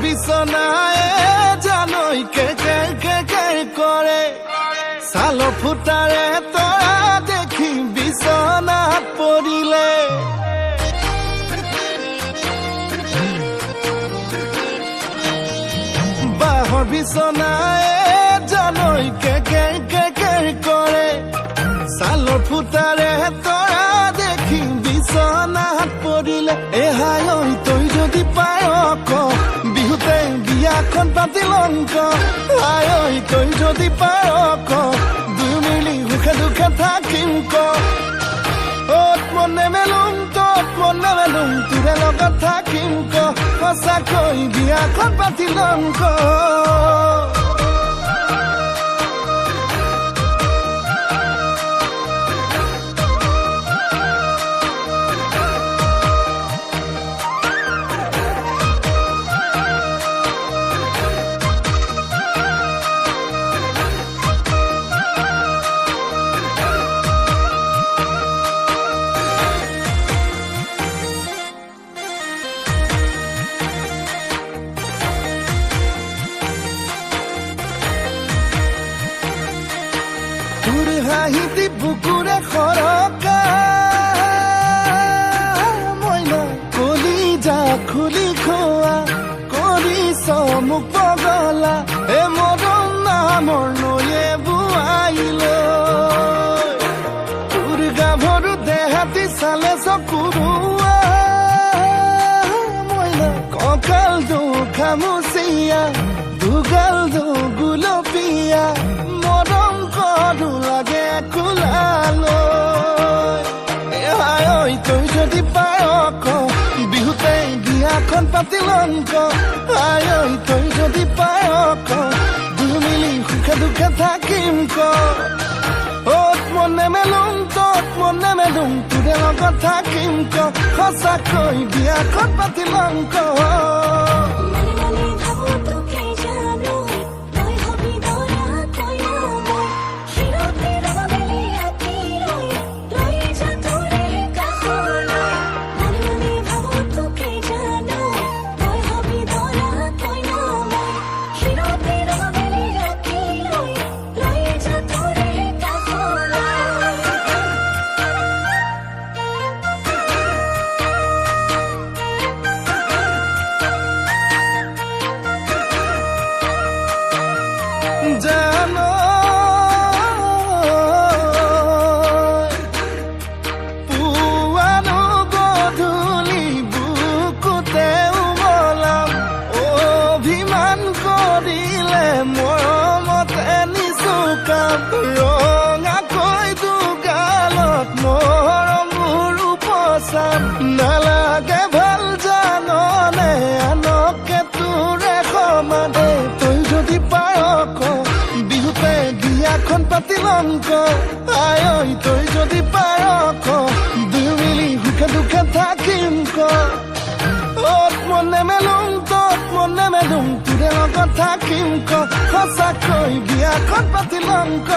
বিছনায় জানই কে কে কে কে করে সালো ফুটারে তোরা দেখি বিছনাত পড়িলে বাহর বিছনায় জানই কে কে কে কে করে সালো ফুটারে তোরা দেখি বিছনাত পড়িলে এ হায় তুই যদি পায় বিহুতে বিয়াখন পাতিলংক আয় তই যদি পাৰ ক দুই মিলি সুখে দুখে থাকিম ক অত মনে মেলুম তত মনে মেলুম তোৰে লগত থাকিম ক সঁচাকৈ বিয়াখন পাতিলংক হাঁহিতি বুকুৰে খৰকা মইনা কলিজা খুলি খোৱা কৰিছ মোক পগলা এ মৰম নামৰ নৈয়ে বুৱাইলৈ তোৰ গাভৰু দেহাতি চালে চকুৰুৱা মইনা কঁকাল দো খামুচিয়া দুগাল দো গুলপীয়া মৰম কৰো লাগে কুলালৈ তই যদি পায় ক বিহুতে বিয়াখন পাতিলংক আয় তই যদি পায় ক দুই মিলি সুখে দুখে থাকিম ক অত মনে মেলুম তত মনে মেলুম তোৰে লগত থাকিম ক সঁচাকৈ বিয়াখন পাতিলংক জানো পুৱানো গধূলি বুকুতে উমলাম অভিমান কৰিলে মৰমতে নিচুকাম ৰঙাকৈ দুগালত মৰমৰ উপচাম নালাগে ভাল জাননে আনকে তোৰে সমানে তই যদি পায় বিহুতে বিয়াখন পাতিলংক আয় তই যদি পায় ক দুই মিলি সুখে দুখে থাকিম ক অত মনে মেলুম তত মনে মেলুম তোৰে লগত থাকিম ক সঁচাকৈ বিয়াখন পাতিলংক